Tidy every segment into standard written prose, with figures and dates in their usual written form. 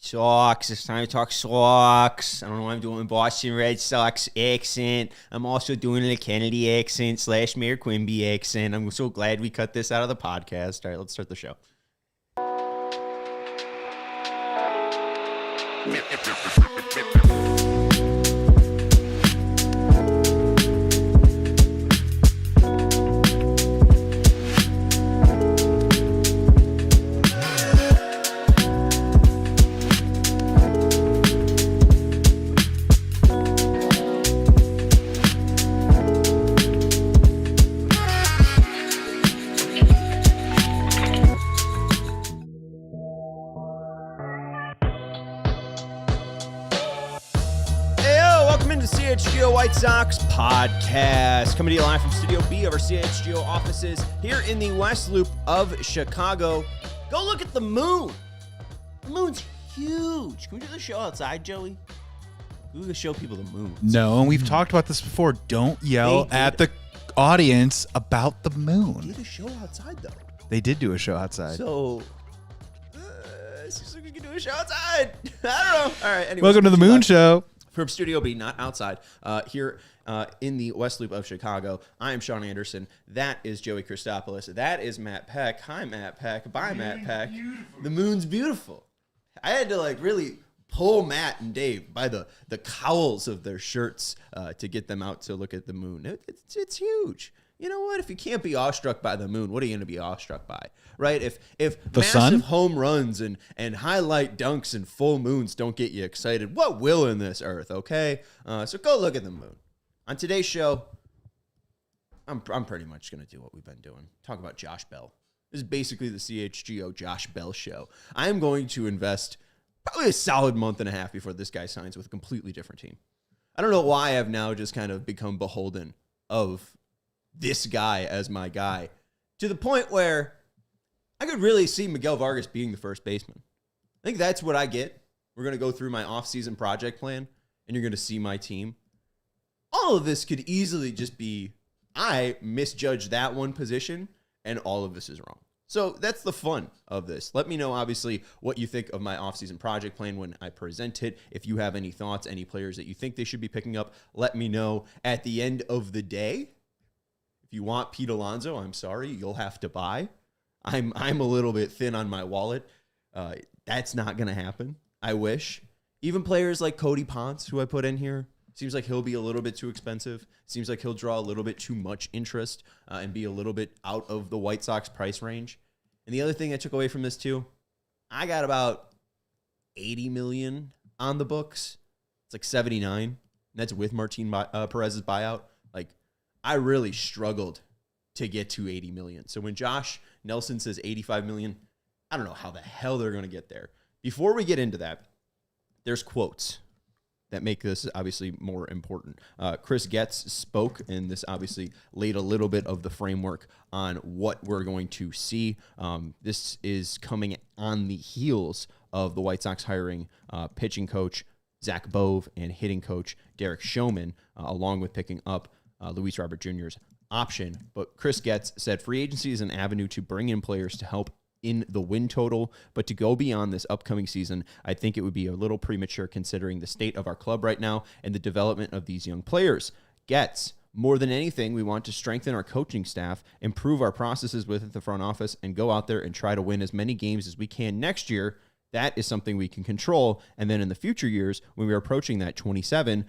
Sox. It's time to talk Sox. I don't know why I'm doing Boston Red Sox accent. I'm also doing a Kennedy accent / Mayor Quimby accent. I'm so glad we cut this out of the podcast. All right, let's start the show. CHGO White Sox podcast, coming to you live from Studio B of our CHGO offices here in the West Loop of Chicago. Go look at the moon. The moon's huge. Can we do the show outside, Joey? We can show people the moon. No, and we've talked about this before. Don't yell at the audience about the moon. They did a show outside, though. They did do a show outside. So, seems like we can do a show outside. I don't know. All right, anyway. Welcome to the Moon Show. From Studio B, not outside, here in the West Loop of Chicago. I am Sean Anderson. That is Joey Christopoulos. That is Matt Peck. Hi, Matt Peck. Bye, Matt Peck. Beautiful. The moon's beautiful. I had to really pull Matt and Dave by the cowls of their shirts to get them out to look at the moon. It's huge. You know what? If you can't be awestruck by the moon, what are you going to be awestruck by, right? If the massive sun? Home runs and highlight dunks and full moons don't get you excited, what will in this earth, okay? So go look at the moon. On today's show, I'm pretty much going to do what we've been doing. Talk about Josh Bell. This is basically the CHGO Josh Bell show. I am going to invest probably a solid month and a half before this guy signs with a completely different team. I don't know why I've now just kind of become beholden of this guy as my guy, to the point where I could really see Miguel Vargas being the first baseman. I think that's what I get. We're going to go through my offseason project plan, and you're going to see my team. All of this could easily just be, I misjudged that one position, and all of this is wrong. So that's the fun of this. Let me know, obviously, what you think of my offseason project plan when I present it. If you have any thoughts, any players that you think they should be picking up, let me know. At the end of the day, if you want Pete Alonso, I'm sorry, you'll have to buy. I'm a little bit thin on my wallet. That's not going to happen. I wish. Even players like Cody Ponce, who I put in here, seems like he'll be a little bit too expensive. Seems like he'll draw a little bit too much interest and be a little bit out of the White Sox price range. And the other thing I took away from this too, I got about $80 million on the books. It's like 79. And that's with Martin Perez's buyout. I really struggled to get to 80 million. So when Josh Nelson says 85 million, I don't know how the hell they're going to get there. Before we get into that, there's quotes that make this obviously more important. Chris Getz spoke, and this obviously laid a little bit of the framework on what we're going to see. This is coming on the heels of the White Sox hiring pitching coach Zach Bove and hitting coach Derek Showman, along with picking up Luis Robert Jr.'s option. But Chris Getz said free agency is an avenue to bring in players to help in the win total, but to go beyond this upcoming season, I think it would be a little premature considering the state of our club right now and the development of these young players. Getz, more than anything, we want to strengthen our coaching staff, improve our processes within the front office, and go out there and try to win as many games as we can next year. That is something we can control. And then in the future years, when we're approaching that 27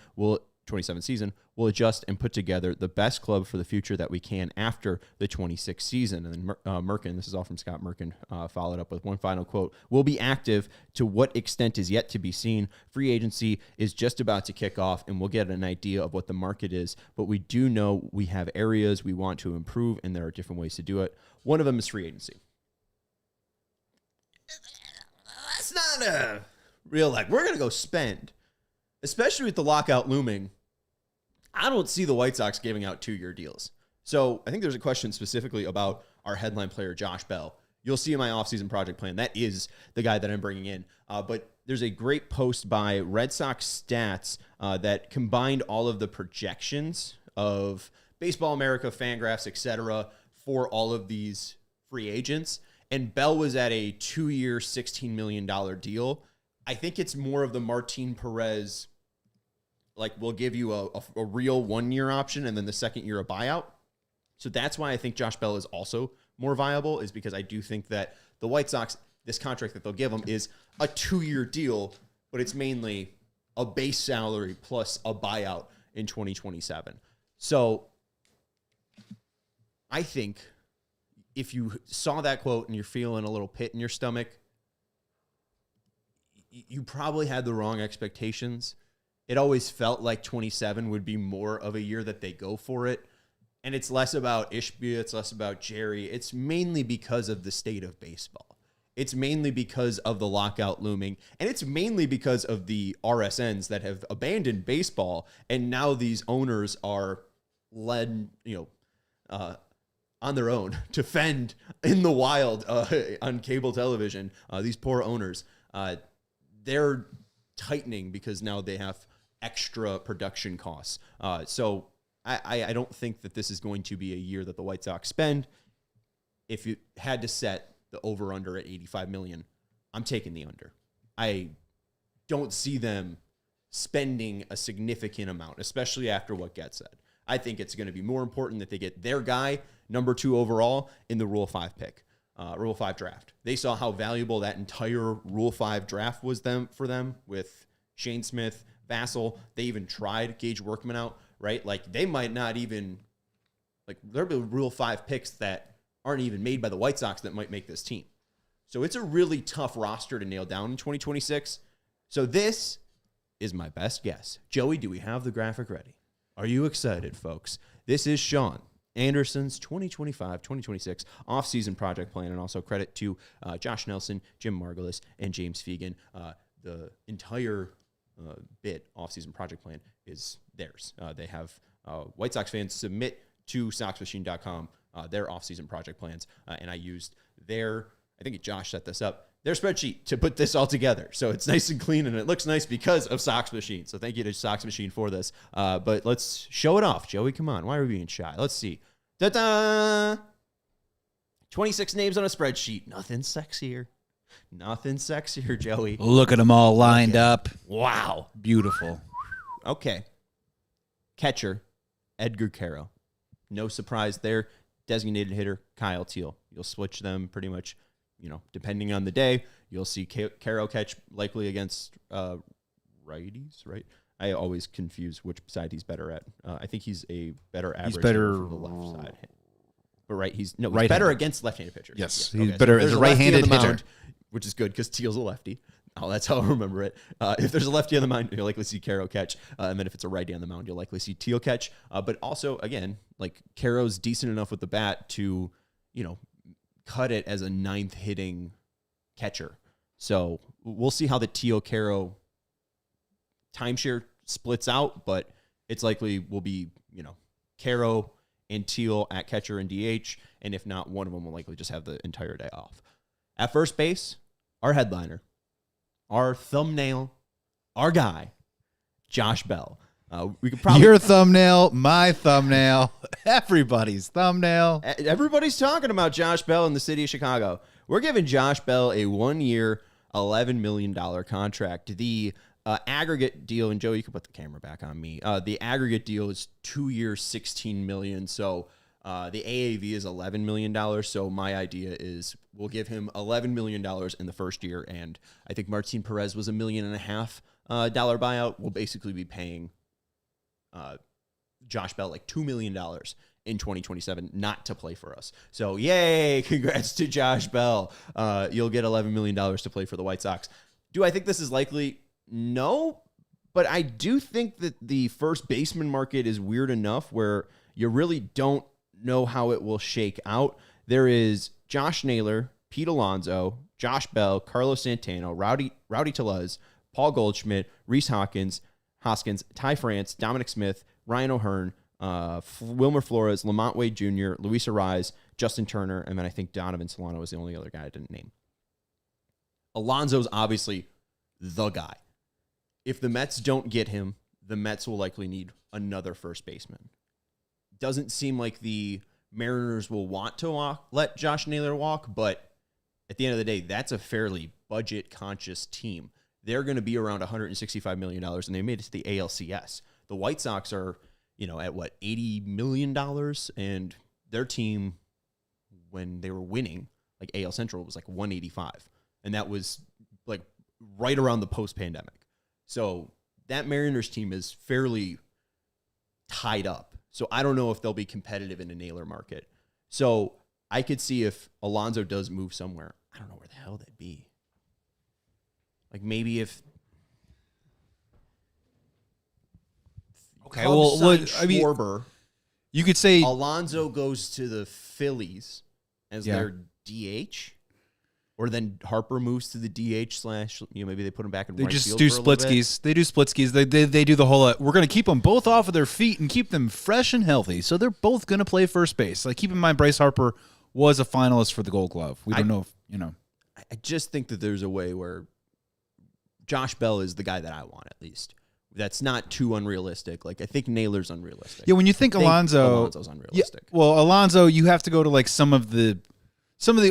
season, we'll adjust and put together the best club for the future that we can after the 26th season. And then Merkin, this is all from Scott Merkin, followed up with one final quote. We'll be active. To what extent is yet to be seen. Free agency is just about to kick off, and we'll get an idea of what the market is. But we do know we have areas we want to improve, and there are different ways to do it. One of them is free agency. That's not a real, we're going to go spend, especially with the lockout looming. I don't see the White Sox giving out 2-year deals. So I think there's a question specifically about our headline player, Josh Bell. You'll see in my offseason project plan, that is the guy that I'm bringing in. But there's a great post by Red Sox Stats that combined all of the projections of Baseball America, Fangraphs, etc. for all of these free agents. And Bell was at a 2-year, $16 million deal. I think it's more of the Martin Perez, like we'll give you a real 1 year option and then the second year a buyout. So that's why I think Josh Bell is also more viable, is because I do think that the White Sox, this contract that they'll give him is a 2-year deal, but it's mainly a base salary plus a buyout in 2027. So I think if you saw that quote and you're feeling a little pit in your stomach, you probably had the wrong expectations. It always felt like 27 would be more of a year that they go for it. And it's less about Ishbia, it's less about Jerry. It's mainly because of the state of baseball. It's mainly because of the lockout looming. And it's mainly because of the RSNs that have abandoned baseball. And now these owners are led, on their own to fend in the wild on cable television. These poor owners, they're tightening because now they have extra production costs. So I don't think that this is going to be a year that the White Sox spend. If you had to set the over-under at $85 million, I'm taking the under. I don't see them spending a significant amount, especially after what gets said. I think it's going to be more important that they get their guy, number 2 overall, in the Rule 5 pick, Rule 5 draft. They saw how valuable that entire Rule 5 draft was for them with Shane Smith, Vassell. They even tried Gage Workman out, right? Like, they might not even, like, there'll be Rule 5 picks that aren't even made by the White Sox that might make this team. So it's a really tough roster to nail down in 2026. So this is my best guess. Joey, do we have the graphic ready? Are you excited, folks? This is Sean Anderson's 2025-2026 offseason project plan, and also credit to Josh Nelson, Jim Margulis, and James Fegan. The entire bit offseason project plan is theirs. They have White Sox fans submit to SoxMachine.com their offseason project plans, and I used I think Josh set this up, their spreadsheet to put this all together. So it's nice and clean, and it looks nice because of Sox Machine. So thank you to Sox Machine for this. But let's show it off, Joey. Come on. Why are we being shy? Let's see. Da-da! 26 names on a spreadsheet. Nothing sexier. Nothing sexier, Joey. Look at them all lined up. Wow. Beautiful. Okay. Catcher, Edgar Caro. No surprise there. Designated hitter, Kyle Teal. You'll switch them pretty much, depending on the day. You'll see Caro catch likely against righties, right? I always confuse which side he's better at. I think he's a better average hitter from the left side. But he's better against left-handed pitchers. Yes, he's better as a right-handed hitter. Mound, which is good because Teal's a lefty. Oh, that's how I remember it. If there's a lefty on the mound, you'll likely see Caro catch. And then if it's a righty on the mound, you'll likely see Teal catch. But also, again, Caro's decent enough with the bat to, cut it as a 9th hitting catcher. So we'll see how the Teal-Caro timeshare splits out, but it's likely will be, Caro and Teal at catcher and DH. And if not, one of them will likely just have the entire day off. At first base, our headliner, our thumbnail, our guy, Josh Bell. We could probably your thumbnail, my thumbnail, everybody's thumbnail. Everybody's talking about Josh Bell in the city of Chicago. We're giving Josh Bell a 1-year, $11 million contract. The aggregate deal, and Joe, you can put the camera back on me. The aggregate deal is 2 years, $16 million. So the AAV is $11 million. So my idea is we'll give him $11 million in the first year. And I think Martin Perez was $1.5 million buyout. We'll basically be paying Josh Bell $2 million in 2027 not to play for us. So yay, congrats to Josh Bell. You'll get $11 million to play for the White Sox. Do I think this is likely? No, but I do think that the first baseman market is weird enough where you really don't know how it will shake out. There is Josh Naylor, Pete Alonso, Josh Bell, Carlos Santana, Rowdy Tellez, Paul Goldschmidt, Reese Hoskins, Ty France, Dominic Smith, Ryan O'Hearn, Wilmer Flores, Lamont Wade Jr., Luis Ariz, Justin Turner, and then I think Donovan Solano was the only other guy I didn't name. Alonso's obviously the guy. If the Mets don't get him, the Mets will likely need another first baseman. Doesn't seem like the Mariners will want to let Josh Naylor walk, but at the end of the day, that's a fairly budget-conscious team. they're going to be around $165 million, and they made it to the ALCS. The White Sox are, at what, $80 million, and their team, when they were winning, like AL Central, was like 185, and that was like right around the post-pandemic. So that Mariners team is fairly tied up. So I don't know if they'll be competitive in a nailer market. So I could see if Alonso does move somewhere. I don't know where the hell that'd be. Like maybe if okay, Schwarber, you could say Alonso goes to the Phillies as their DH, or then Harper moves to the DH / maybe they put him back in. They right just field do for a split little bit. skis. They do split skis. They do the whole. We're going to keep them both off of their feet and keep them fresh and healthy. So they're both going to play first base. Like keep in mind, Bryce Harper was a finalist for the Gold Glove. We don't know if I just think that there's a way where Josh Bell is the guy that I want, at least. That's not too unrealistic. Like I think Naylor's unrealistic. Yeah, when you think Alonso's unrealistic. Yeah, well, Alonso, you have to go to like some of the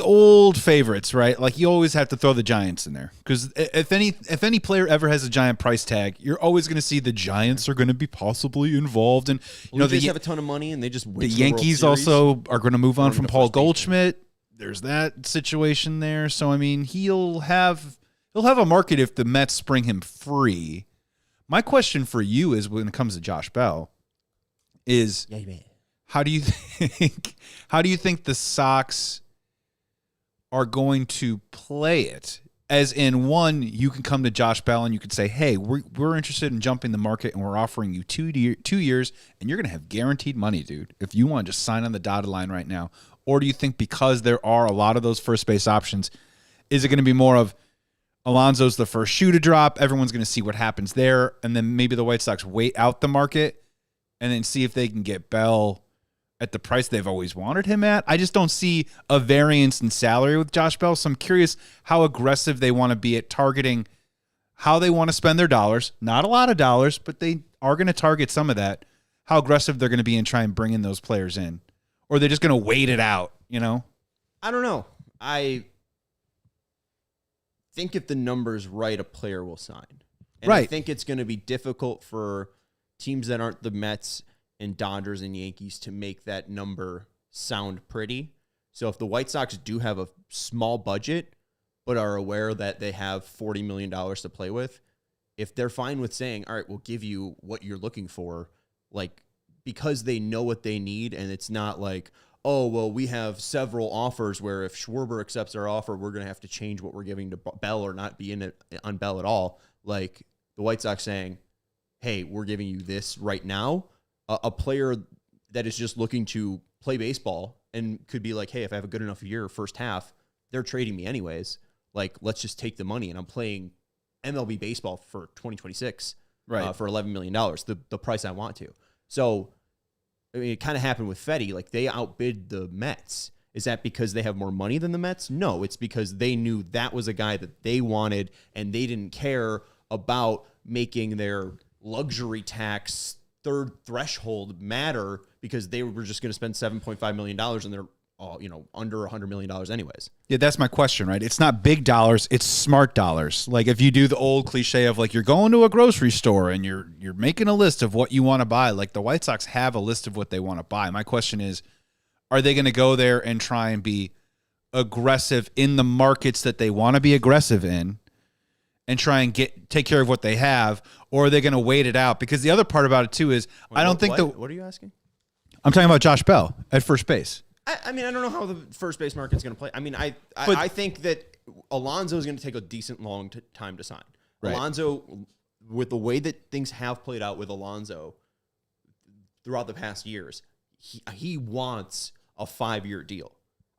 old favorites, right? Like you always have to throw the Giants in there because if any player ever has a giant price tag, you're always going to see the Giants are going to be possibly involved, and they have a ton of money and they just win the Yankees World Series. Also are going to move on from Paul Goldschmidt. There's that situation there, so I mean he'll have a market if the Mets spring him free. My question for you is when it comes to Josh Bell is how do you think the Sox are going to play it? As in, one, you can come to Josh Bell and you could say, hey, we're interested in jumping the market and we're offering you 2 years and you're going to have guaranteed money, dude, if you want to just sign on the dotted line right now. Or do you think because there are a lot of those first base options, is it going to be more of Alonso's the first shoe to drop, everyone's going to see what happens there, and then maybe the White Sox wait out the market and then see if they can get Bell at the price they've always wanted him at? I just don't see a variance in salary with Josh Bell, so I'm curious how aggressive they want to be at targeting how they want to spend their dollars. Not a lot of dollars, but they are going to target some of that. How aggressive they're going to be and try and bring in those players in. Or they're just going to wait it out, I don't know. I think if the number's right, a player will sign. And right. I think it's going to be difficult for teams that aren't the Mets and Dodgers and Yankees to make that number sound pretty. So if the White Sox do have a small budget, but are aware that they have $40 million to play with, if they're fine with saying, all right, we'll give you what you're looking for, like, because they know what they need, and it's not like, oh, well, we have several offers where if Schwarber accepts our offer, we're going to have to change what we're giving to Bell or not be in it on Bell at all. Like the White Sox saying, hey, we're giving you this right now. A player that is just looking to play baseball and could be like, hey, if I have a good enough year first half, they're trading me anyways. Like, let's just take the money, and I'm playing MLB baseball for 2026 right. For $11 million, the price I want to. So, I mean, it kind of happened with Fetty. Like, they outbid the Mets. Is that because they have more money than the Mets? No, it's because they knew that was a guy that they wanted, and they didn't care about making their luxury tax third threshold matter because they were just going to spend $7.5 million and they're under $100 million anyways. Yeah, that's my question, right? It's not big dollars, it's smart dollars. Like if you do the old cliche of like you're going to a grocery store and you're making a list of what you want to buy, like the White Sox have a list of what they want to buy. My question is, are they going to go there and try and be aggressive in the markets that they want to be aggressive in and try and take care of what they have, or are they going to wait it out? Because the other part about it too is I don't think what are you asking? I'm talking about Josh Bell at first base. I mean, I don't know how the first base market's going to play. I mean, I think that Alonso is going to take a decent long time to sign. Right. Alonso, with the way that things have played out with Alonso throughout the past years, he wants a 5-year deal.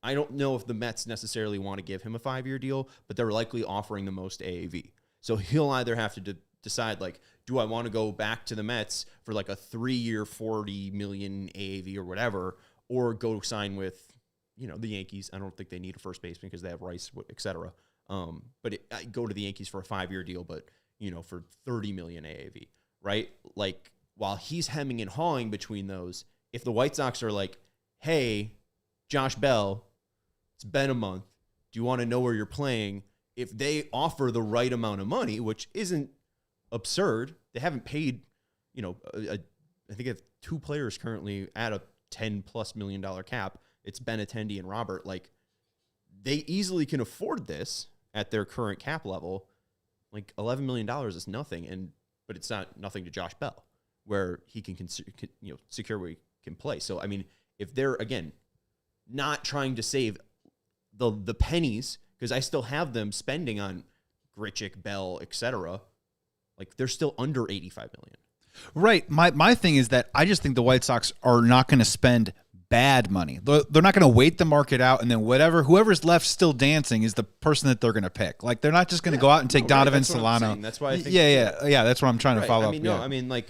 I don't know if the Mets necessarily want to give him a 5-year deal, but they're likely offering the most AAV. So he'll either have to decide, like, do I want to go back to the Mets for like a 3-year, $40 million AAV or whatever, or go sign with, the Yankees. I don't think they need a first baseman because they have Rice, et cetera. But go to the Yankees for a 5-year deal, but, for $30 million AAV, right? Like, while he's hemming and hawing between those, if the White Sox are like, hey, Josh Bell, it's been a month. Do you want to know where you're playing? if they offer the right amount of money, which isn't absurd, they haven't paid, I think they have 2 players currently at a $10+ million cap. It's Benintendi and Robert. Like, they easily can afford this at their current cap level. Like, $11 million is nothing, but it's not nothing to Josh Bell, where he can secure where he can play. So, I mean, if they're, again, not trying to save the pennies, because I still have them spending on Grichuk, Bell, etc., like, they're still under $85 million. Right. My thing is that I just think the White Sox are not going to spend bad money. They're not going to wait the market out, and then whoever's left still dancing is the person that they're going to pick. Like, they're not just going to go out and take Donovan Solano. That's why I think that's what I'm trying to follow up. I mean, like,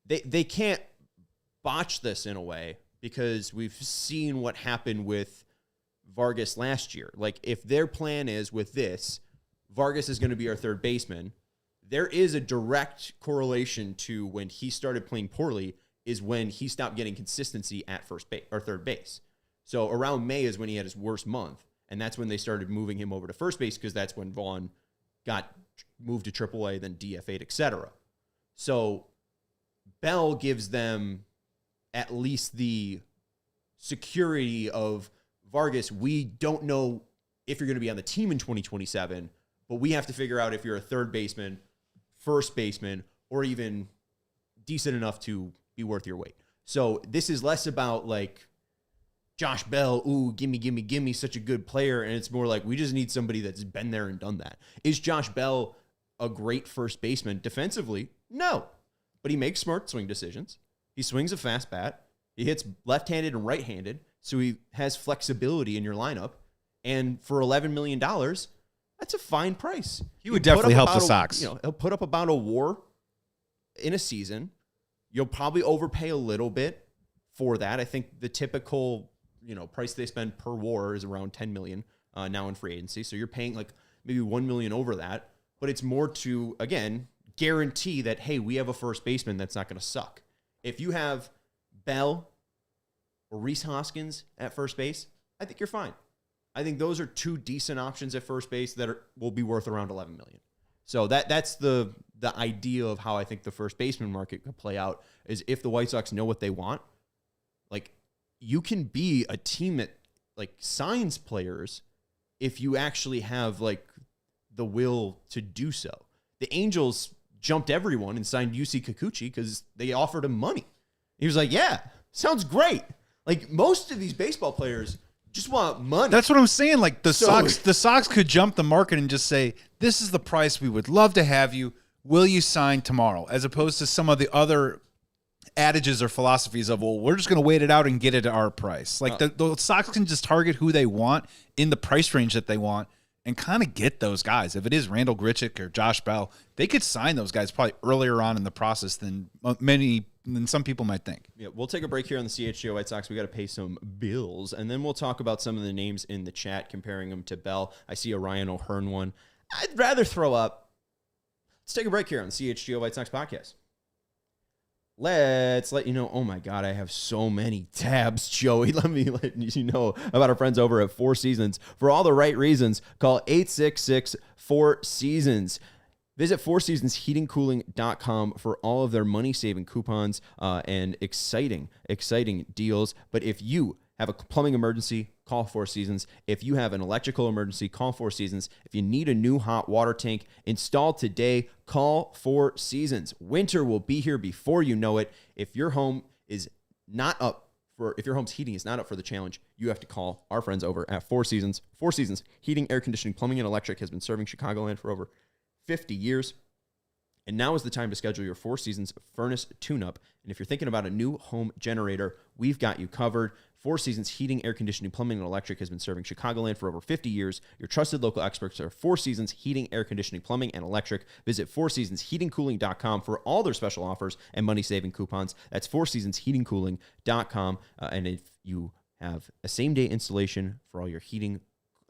they can't botch this in a way, because we've seen what happened with Vargas last year. Like, if their plan is with this, Vargas is going to be our third baseman, there is a direct correlation to when he started playing poorly is when he stopped getting consistency at first base or third base. So around May is when he had his worst month, and that's when they started moving him over to first base, because that's when Vaughn got moved to AAA, then DFA'd, etc. So Bell gives them at least the security of Vargas. We don't know if you're going to be on the team in 2027, but we have to figure out if you're a third baseman, first baseman, or even decent enough to be worth your weight. So this is less about like Josh Bell, ooh, gimme, such a good player. And it's more like, we just need somebody that's been there and done that. Is Josh Bell a great first baseman defensively? No, but he makes smart swing decisions. He swings a fast bat. He hits left-handed and right-handed, so he has flexibility in your lineup. And for $11 million, that's a fine price. He would definitely help the Sox. He'll put up about a WAR in a season. You'll probably overpay a little bit for that. I think the typical, price they spend per WAR is around $10 million now in free agency. So you're paying like maybe $1 million over that. But it's more to, again, guarantee that, hey, we have a first baseman that's not going to suck. If you have Bell or Rhys Hoskins at first base, I think you're fine. I think those are 2 decent options at first base that will be worth around $11 million. So that's the idea of how I think the first baseman market could play out, is if the White Sox know what they want, like, you can be a team that like signs players if you actually have like the will to do so. The Angels jumped everyone and signed Yusei Kikuchi because they offered him money. He was like, yeah, sounds great. Like, most of these baseball players just want money. That's what I'm saying. Like, the Sox could jump the market and just say, this is the price we would love to have you. Will you sign tomorrow? As opposed to some of the other adages or philosophies of, well, we're just going to wait it out and get it at our price. Like, the Sox can just target who they want in the price range that they want and kind of get those guys. If it is Randall Grichuk or Josh Bell, they could sign those guys probably earlier on in the process than some people might think. Yeah, we'll take a break here on the CHGO White Sox. We got to pay some bills, and then we'll talk about some of the names in the chat, comparing them to Bell. I see a Ryan O'Hearn one. I'd rather throw up. Let's take a break here on the CHGO White Sox podcast. Let's let you know. Oh my God, I have so many tabs, Joey. Let me let you know about our friends over at Four Seasons. For all the right reasons, call 866-4SEASONS. Visit fourseasonsheatingcooling.com for all of their money-saving coupons and exciting deals. But if you have a plumbing emergency, call Four Seasons. If you have an electrical emergency, call Four Seasons. If you need a new hot water tank installed today, call Four Seasons. Winter will be here before you know it. If your home is if your home's heating is not up for the challenge, you have to call our friends over at Four Seasons. Four Seasons Heating, Air Conditioning, Plumbing, and Electric has been serving Chicagoland for over 50 years. And now is the time to schedule your Four Seasons furnace tune-up. And if you're thinking about a new home generator, we've got you covered. Four Seasons Heating, Air Conditioning, Plumbing, and Electric has been serving Chicagoland for over 50 years. Your trusted local experts are Four Seasons Heating, Air Conditioning, Plumbing, and Electric. Visit fourseasonsheatingcooling.com for all their special offers and money-saving coupons. That's fourseasonsheatingcooling.com. And if you have a same-day installation for all your heating,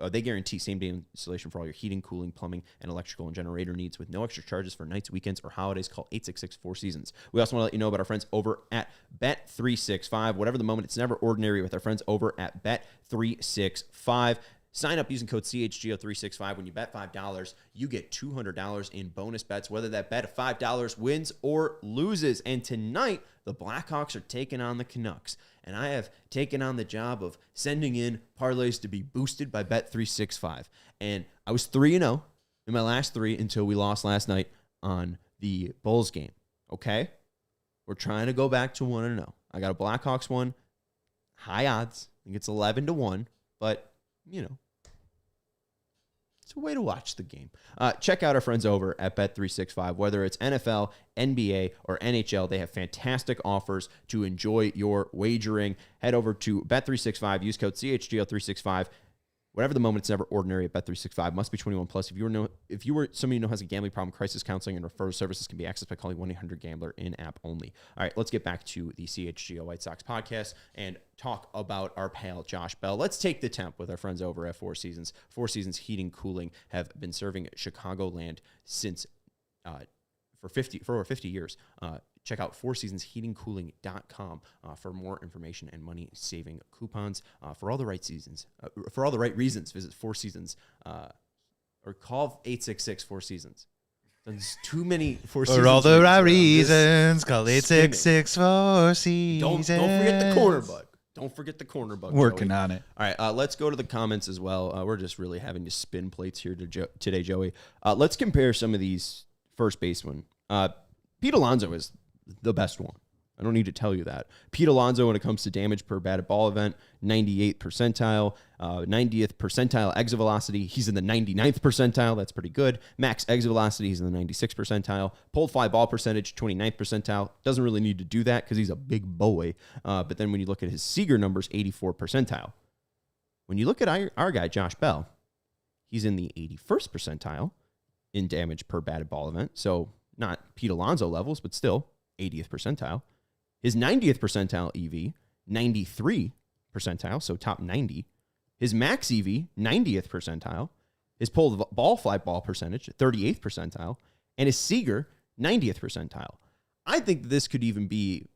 they guarantee same-day installation for all your heating, cooling, plumbing, and electrical and generator needs with no extra charges for nights, weekends, or holidays. Call 866-4Seasons. We also want to let you know about our friends over at Bet365. Whatever the moment, it's never ordinary with our friends over at Bet365. Sign up using code CHGO365. When you bet $5, you get $200 in bonus bets, whether that bet of $5 wins or loses. And tonight, the Blackhawks are taking on the Canucks. And I have taken on the job of sending in parlays to be boosted by Bet365. And I was 3-0 in my last 3 until we lost last night on the Bulls game. Okay? We're trying to go back to 1-0. I got a Blackhawks one, high odds. I think it's 11-1, but, you know, it's a way to watch the game. Check out our friends over at Bet365. Whether it's NFL, NBA, or NHL, they have fantastic offers to enjoy your wagering. Head over to Bet365. Use code CHGO365. Whatever the moment, it's never ordinary at Bet365. Must be 21 plus. If you were somebody you know has a gambling problem, crisis counseling and referral services can be accessed by calling 1-800-GAMBLER in-app only. All right, let's get back to the CHGO White Sox podcast and talk about our pal Josh Bell. Let's take the temp with our friends over at Four Seasons. Four Seasons Heating Cooling have been serving Chicagoland since for over 50 years. Check out fourseasonsheatingcooling.com for more information and money-saving coupons for all the right seasons. For all the right reasons, visit Four Seasons or call 866-4-SEASONS. There's too many Four Seasons. For all the right reasons, call 866-4-SEASONS. Don't forget the corner bug. Don't forget the corner bug. Working Joey. on it. All right, let's go to the comments as well. We're just really having to spin plates here today, Joey. Let's compare some of these first basemen. Pete Alonso is the best one. I don't need to tell you that. Pete Alonso, when it comes to damage per batted ball event, 98th percentile, 90th percentile exit velocity. He's in the 99th percentile. That's pretty good. Max exit velocity, he's in the 96th percentile. Pulled fly ball percentage, 29th percentile. Doesn't really need to do that because he's a big boy. But then when you look at his Seager numbers, 84th percentile. When you look at our guy, Josh Bell, he's in the 81st percentile in damage per batted ball event. So not Pete Alonso levels, but still 80th percentile. His 90th percentile EV, 93 percentile, so top 90. His max EV, 90th percentile. His pulled ball fly ball percentage, 38th percentile. And his Seager, 90th percentile. I think this could even be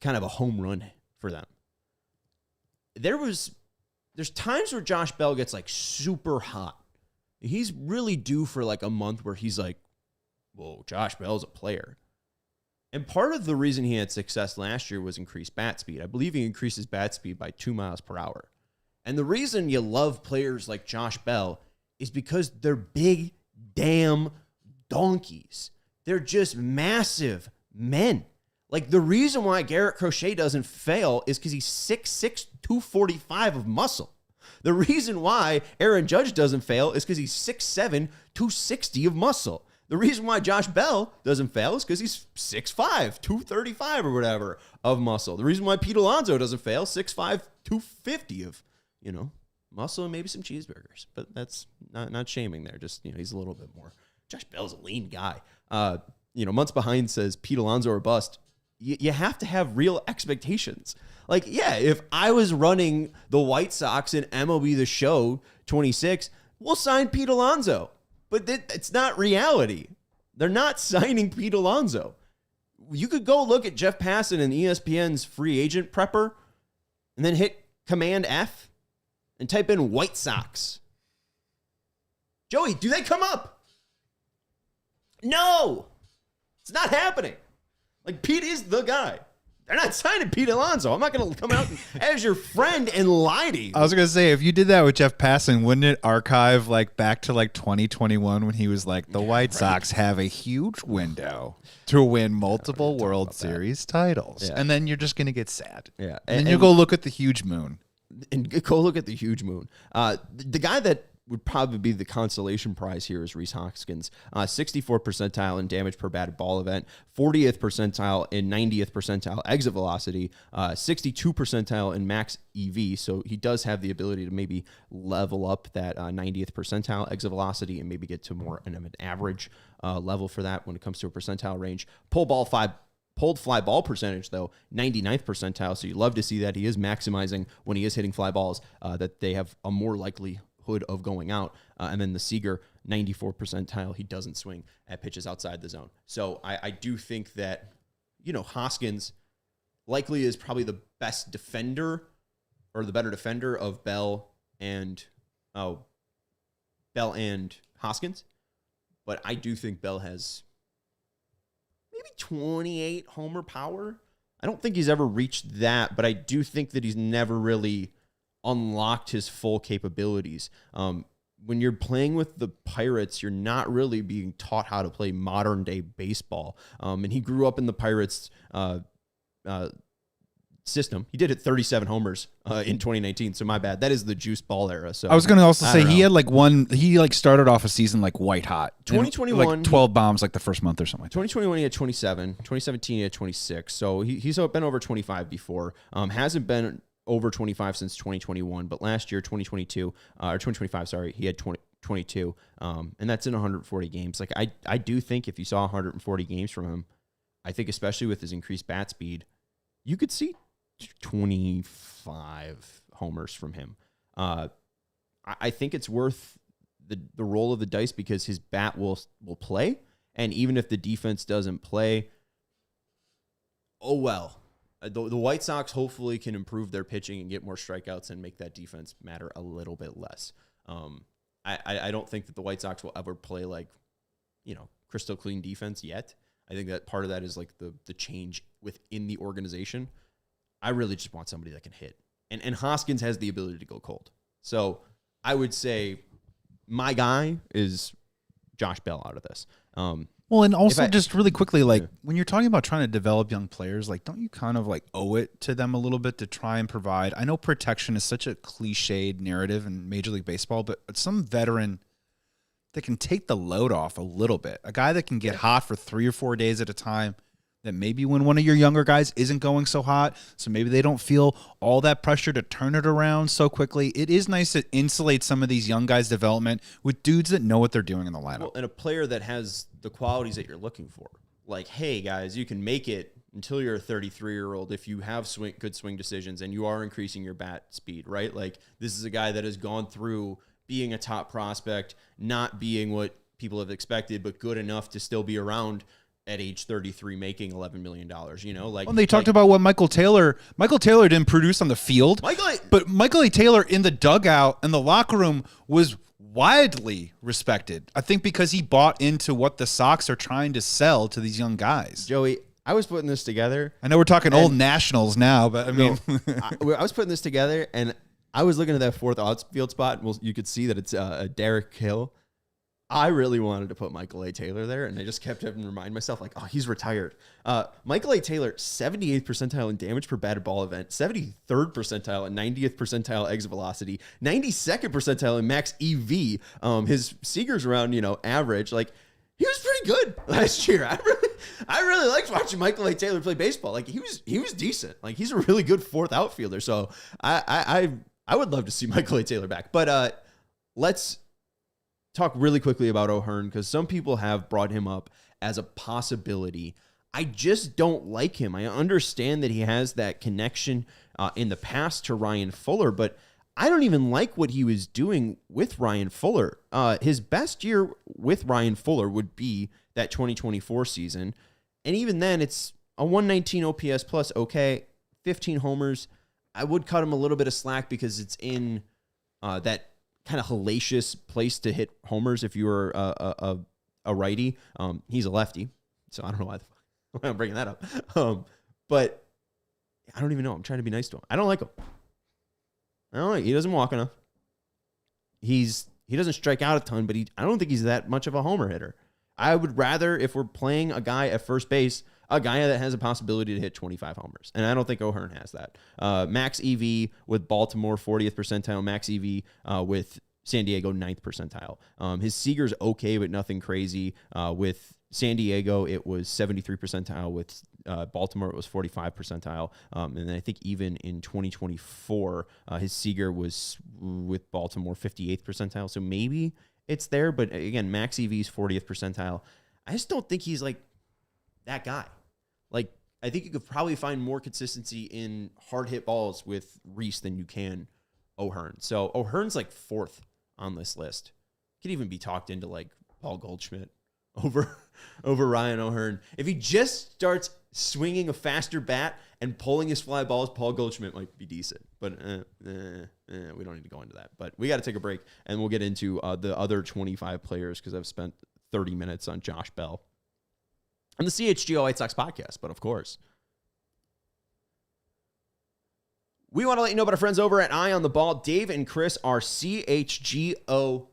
kind of a home run for them. There's times where Josh Bell gets like super hot. He's really due for like a month where he's like, whoa, Josh Bell's a player. And part of the reason he had success last year was increased bat speed. I believe he increases bat speed by 2 miles per hour. And the reason you love players like Josh Bell is because they're big damn donkeys. They're just massive men. Like the reason why Garrett Crochet doesn't fail is because he's 6'6", 245 of muscle. The reason why Aaron Judge doesn't fail is because he's 6'7", 260 of muscle. The reason why Josh Bell doesn't fail is because he's 6'5", 235 or whatever of muscle. The reason why Pete Alonso doesn't fail, 6'5", 250 of, muscle and maybe some cheeseburgers. But that's not shaming there. Just, he's a little bit more. Josh Bell's a lean guy. Months behind says Pete Alonso or bust. You have to have real expectations. Like, yeah, if I was running the White Sox in MLB The Show 26, we'll sign Pete Alonso. But it's not reality. They're not signing Pete Alonso. You could go look at Jeff Passan and ESPN's free agent prepper and then hit Command F and type in White Sox. Joey, do they come up? No. It's not happening. Like, Pete is the guy. They're not signing Pete Alonso. I'm not going to come out as your friend and lie to you. I was going to say, if you did that with Jeff Passan, wouldn't it archive back to 2021 when he was like, the White Sox have a huge window to win multiple World Series titles. Yeah. And then you're just going to get sad. Yeah. And then you go look at the huge moon. And go look at the huge moon. The guy that would probably be the consolation prize here is Rhys Hoskins. 64th percentile in damage per batted ball event, 40th percentile in 90th percentile exit velocity, 62 percentile in max EV. So he does have the ability to maybe level up that 90th percentile exit velocity and maybe get to more of an average level for that when it comes to a percentile range. Pulled fly ball percentage, though, 99th percentile. So you love to see that he is maximizing when he is hitting fly balls, that they have a more likelihood of going out. And then the Seager, 94th percentile. He doesn't swing at pitches outside the zone. So I do think that, Hoskins likely is probably the best defender or the better defender of Bell and Bell and Hoskins, but I do think Bell has maybe 28 homer power. I don't think he's ever reached that, but I do think that he's never really unlocked his full capabilities. When you're playing with the Pirates, you're not really being taught how to play modern day baseball. And he grew up in the Pirates system. He did hit 37 homers in 2019. So my bad. That is the juice ball era. So I was going to also say he had he started off a season like white hot. 2021, like 12 bombs like the first month or something like that. 2021 he had 27. 2017 he had 26. So he's been over 25 before. Hasn't been over 25 since 2021, but last year 2022 or 2025, sorry, he had 22. And that's in 140 games. Like I do think if you saw 140 games from him, I think especially with his increased bat speed, you could see 25 homers from him. I think it's worth the roll of the dice because his bat will play, and even if the defense doesn't play, oh well. The White Sox hopefully can improve their pitching and get more strikeouts and make that defense matter a little bit less. I don't think that the White Sox will ever play crystal clean defense yet. I think that part of that is like the change within the organization. I really just want somebody that can hit. And Hoskins has the ability to go cold. So I would say my guy is Josh Bell out of this. Well, and also just really quickly, when you're talking about trying to develop young players, don't you kind of owe it to them a little bit to try and provide? I know protection is such a cliched narrative in Major League Baseball, but some veteran that can take the load off a little bit, a guy that can get hot for 3 or 4 days at a time, that maybe when one of your younger guys isn't going so hot, so maybe they don't feel all that pressure to turn it around so quickly. It is nice to insulate some of these young guys' development with dudes that know what they're doing in the lineup. Well, and a player that has the qualities that you're looking for. Like, hey, guys, you can make it until you're a 33-year-old if you have good swing decisions and you are increasing your bat speed, right? Like, this is a guy that has gone through being a top prospect, not being what people have expected, but good enough to still be around at age 33 making $11 million, Well, they talked about what Michael Taylor didn't produce on the field, but Michael A. Taylor in the dugout and the locker room was widely respected. I think because he bought into what the Sox are trying to sell to these young guys. Joey, I was putting this together. I know we're talking old Nationals now, but I mean, I was putting this together and I was looking at that fourth outfield spot. Well, you could see that it's Derek Hill. I really wanted to put Michael A. Taylor there, and I just kept having to remind myself, he's retired. Michael A. Taylor, 78th percentile in damage per batted ball event, 73rd percentile and 90th percentile exit velocity, 92nd percentile in max EV. His Seager's around, average. He was pretty good last year. I really liked watching Michael A. Taylor play baseball. He was decent. He's a really good fourth outfielder. So I would love to see Michael A. Taylor back. But let's talk really quickly about O'Hearn because some people have brought him up as a possibility. I just don't like him. I understand that he has that connection in the past to Ryan Fuller, but I don't even like what he was doing with Ryan Fuller. His best year with Ryan Fuller would be that 2024 season, and even then, it's a 119 OPS plus, 15 homers. I would cut him a little bit of slack because it's in that kind of hellacious place to hit homers if you were a righty. He's a lefty, so I don't know why I'm bringing that up. But I don't even know. I'm trying to be nice to him. I don't like him. He doesn't walk enough. He doesn't strike out a ton, but I don't think he's that much of a homer hitter. I would rather, if we're playing a guy at first base, a guy that has a possibility to hit 25 homers. And I don't think O'Hearn has that. Max EV with Baltimore, 40th percentile. Max EV with San Diego, 9th percentile. His Seager's okay, but nothing crazy. With San Diego, it was 73 percentile. With Baltimore, it was 45 percentile. And then I think even in 2024, his Seager was with Baltimore 58th percentile. So maybe it's there. But again, Max EV's 40th percentile. I just don't think he's that guy. I think you could probably find more consistency in hard hit balls with Reese than you can O'Hearn. So O'Hearn's 4th on this list. Could even be talked into Paul Goldschmidt over Ryan O'Hearn. If he just starts swinging a faster bat and pulling his fly balls, Paul Goldschmidt might be decent. But we don't need to go into that. But we got to take a break, and we'll get into the other 25 players because I've spent 30 minutes on Josh Bell and the CHGO White Sox podcast. But of course, we want to let you know about our friends over at Eye on the Ball. Dave and Chris are CHGO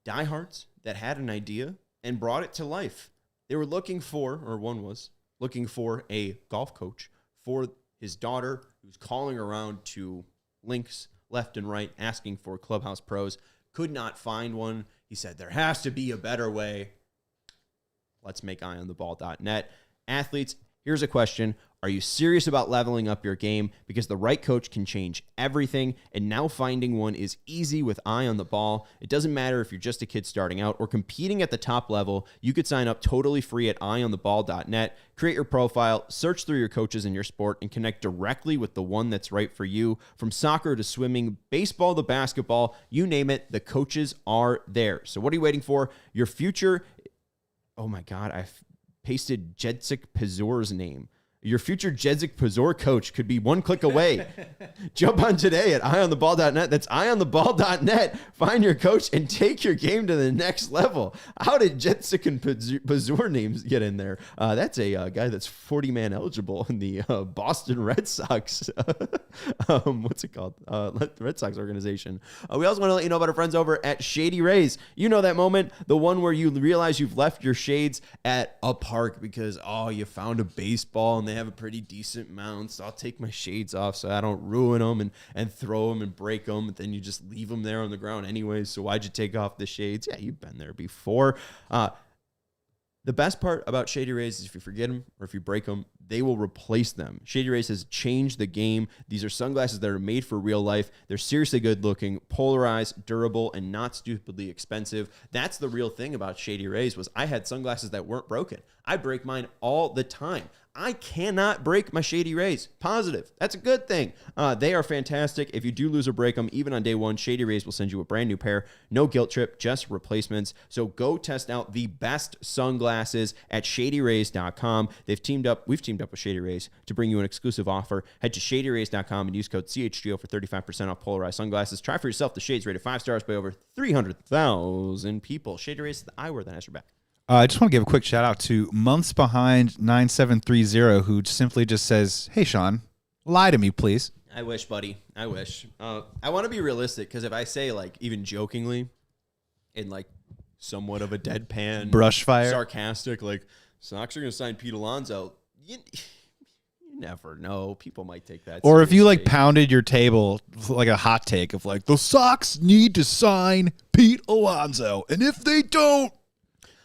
diehards that had an idea and brought it to life. They were looking for, or one was looking for, a golf coach for his daughter who's calling around to links left and right asking for clubhouse pros. Could not find one. He said, there has to be a better way. Let's make eyeontheball.net. Athletes, here's a question. Are you serious about leveling up your game? Because the right coach can change everything, and now finding one is easy with Eye on the Ball. It doesn't matter if you're just a kid starting out or competing at the top level. You could sign up totally free at eyeontheball.net. Create your profile, search through your coaches in your sport, and connect directly with the one that's right for you. From soccer to swimming, baseball to basketball, you name it, the coaches are there. So what are you waiting for? Your future... Oh my God, I've pasted Jedzik Pazor's name. Your future Jedzik Pazor coach could be one click away. Jump on today at eyeontheball.net. That's eyeontheball.net. Find your coach and take your game to the next level. How did Jedzik and Pazor names get in there? That's a guy that's 40-man eligible in the Boston Red Sox. What's it called? Red Sox organization. We also want to let you know about our friends over at Shady Rays. You know that moment, the one where you realize you've left your shades at a park because, you found a baseball and they have a pretty decent mount, so I'll take my shades off so I don't ruin them and throw them and break them, and then you just leave them there on the ground anyways, so why'd you take off the shades? Yeah, you've been there before. The best part about Shady Rays is if you forget them or if you break them, they will replace them. Shady Rays has changed the game. These are sunglasses that are made for real life. They're seriously good looking, polarized, durable, and not stupidly expensive. That's the real thing about Shady Rays was I had sunglasses that weren't broken. I break mine all the time. I cannot break my Shady Rays. Positive. That's a good thing. They are fantastic. If you do lose or break them, even on day one, Shady Rays will send you a brand new pair. No guilt trip, just replacements. So go test out the best sunglasses at shadyrays.com. We've teamed up with Shady Rays to bring you an exclusive offer. Head to shadyrays.com and use code CHGO for 35% off polarized sunglasses. Try for yourself the shades rated 5 stars by over 300,000 people. Shady Rays is the eyewear that has your back. I just want to give a quick shout out to Months Behind 9730, who simply just says, "Hey, Sean, lie to me, please." I wish, buddy. I wish. I want to be realistic because if I say, like, even jokingly, in like somewhat of a deadpan, brush fire, sarcastic, like, Sox are going to sign Pete Alonso, you never know. People might take that. Or if you like pounded your table like a hot take of like, the Sox need to sign Pete Alonso, and if they don't,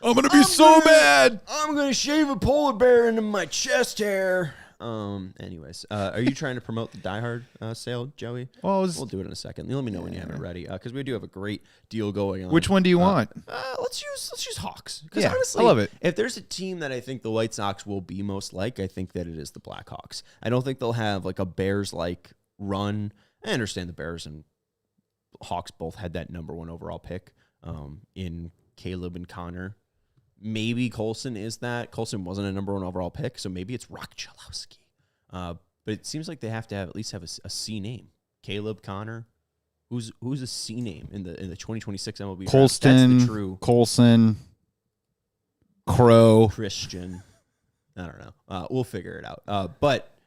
I'm going to be so mad. I'm going to shave a polar bear into my chest hair. Anyways, are you trying to promote the Die Hard sale, Joey? Well, we'll do it in a second. Let me know when you have it ready, because we do have a great deal going on. Which one do you want? Let's use Hawks. Yeah, honestly, I love it. If there's a team that I think the White Sox will be most like, I think that it is the Blackhawks. I don't think they'll have like a Bears-like run. I understand the Bears and Hawks both had that number 1 overall pick in Caleb and Connor. Maybe Colson is that. Colson wasn't a number 1 overall pick, so maybe it's Rock Chalowski. But it seems like they have to have at least have a C name. Caleb, Connor. Who's a C name in the 2026 MLB draft? That's the true Colson, Crow, Christian. I don't know. We'll figure it out. But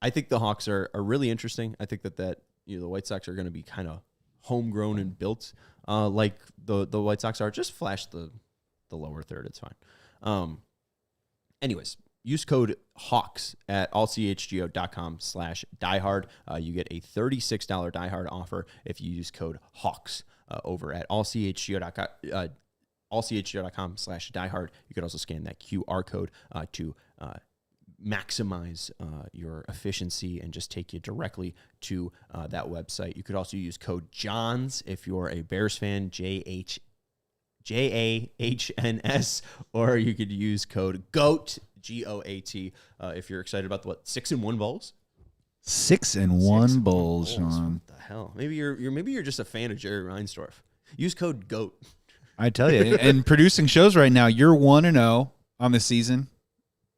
I think the Hawks are really interesting. I think that the White Sox are going to be kind of homegrown and built like the White Sox are. Just flash the lower third. It's fine. Anyways, use code HAWKS at allchgo.com/diehard. You get a $36 diehard offer if you use code HAWKS over at allchgo.com/diehard. You could also scan that QR code to maximize your efficiency and just take you directly to that website. You could also use code JOHNS if you're a Bears fan, JAHNS, or you could use code GOAT, GOAT, if you're excited about the 6-1 bowls. 6-1 bowls, Sean. What the hell? Maybe you're just a fan of Jerry Reinsdorf. Use code GOAT. I tell you, and producing shows right now, you're 1-0 on the season.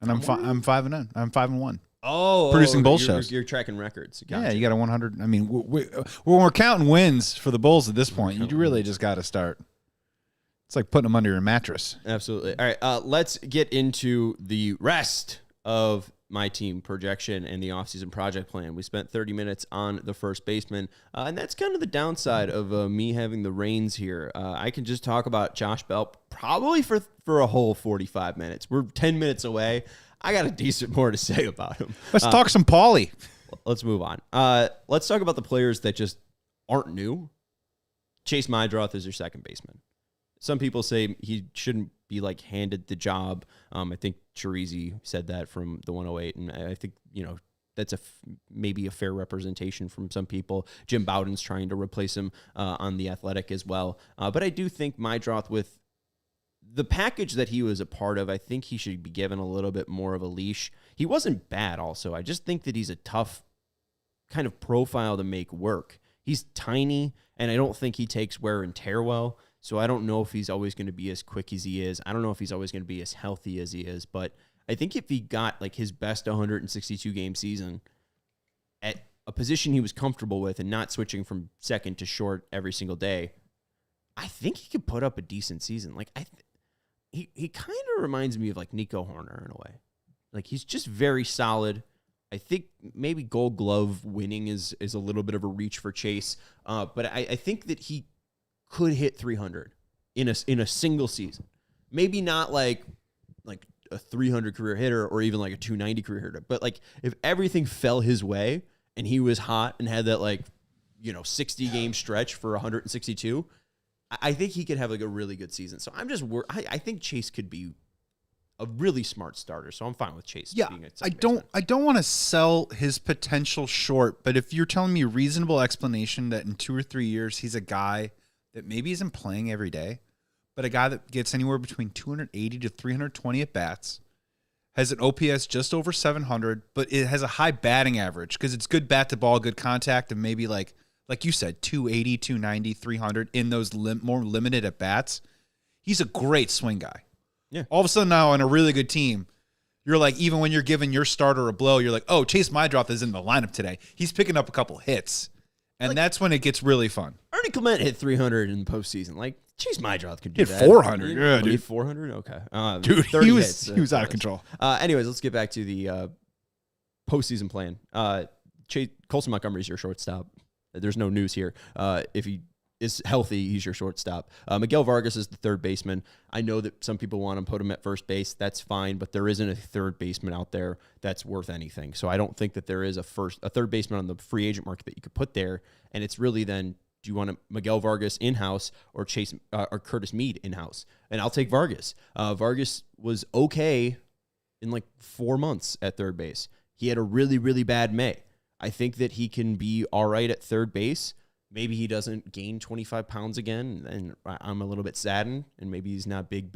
and I'm 5-1. I'm 5-1. Oh, producing both shows. You're tracking records. Gotcha. Yeah, you got a 100. I mean, when we're counting wins for the Bulls at this point, you really just got to start. It's like putting them under your mattress. Absolutely. All right, let's get into the rest of my team projection and the offseason project plan. We spent 30 minutes on the first baseman, and that's kind of the downside of me having the reins here. I can just talk about Josh Bell probably for a whole 45 minutes. We're 10 minutes away. I got a decent more to say about him. Let's talk some Paulie. Let's move on. Let's talk about the players that just aren't new. Chase Mydroth is your second baseman. Some people say he shouldn't be handed the job. I think Chirizi said that from the 108, and I think that's maybe a fair representation from some people. Jim Bowden's trying to replace him on the Athletic as well. But I do think Mydroth, with the package that he was a part of, I think he should be given a little bit more of a leash. He wasn't bad also. I just think that he's a tough kind of profile to make work. He's tiny, and I don't think he takes wear and tear well. So I don't know if he's always going to be as quick as he is. I don't know if he's always going to be as healthy as he is. But I think if he got his best 162 game season at a position he was comfortable with and not switching from second to short every single day, I think he could put up a decent season. He kind of reminds me of Nico Horner in a way. He's just very solid. I think maybe Gold Glove winning is a little bit of a reach for Chase. But I think that he could hit 300 in a single season. Maybe not like a 300 career hitter or even a 290 career hitter. But if everything fell his way and he was hot and had that 60 game stretch for 162, I think he could have a really good season. So I'm just I think Chase could be a really smart starter. So I'm fine with Chase. Yeah, being I don't want to sell his potential short, but if you're telling me a reasonable explanation that in 2 or 3 years he's a guy that maybe isn't playing every day, but a guy that gets anywhere between 280 to 320 at bats, has an OPS just over 700, but it has a high batting average because it's good bat to ball, good contact, and maybe like you said, 280, 290, 300 in those more limited at bats. He's a great swing guy. Yeah. All of a sudden now on a really good team, you're even when you're giving your starter a blow, you're like, oh, Chase Mydroth is in the lineup today. He's picking up a couple hits. And that's when it gets really fun. Ernie Clement hit 300 in the postseason. Chase Mydroth could do hit that. 400. Yeah, dude. 400? Okay. Dude, he was out of control. Anyways, let's get back to the postseason plan. Colson Montgomery's your shortstop. There's no news here. If he is healthy, he's your shortstop. Miguel Vargas is the third baseman. I know that some people want to put him at first base. That's fine, but there isn't a third baseman out there that's worth anything. So I don't think that there is a third baseman on the free agent market that you could put there. And it's really then, do you want Miguel Vargas in-house or or Curtis Mead in-house? And I'll take Vargas. Vargas was okay in 4 months at third base. He had a really, really bad May. I think that he can be all right at third base. Maybe he doesn't gain 25 pounds again, and I'm a little bit saddened, and maybe he's not big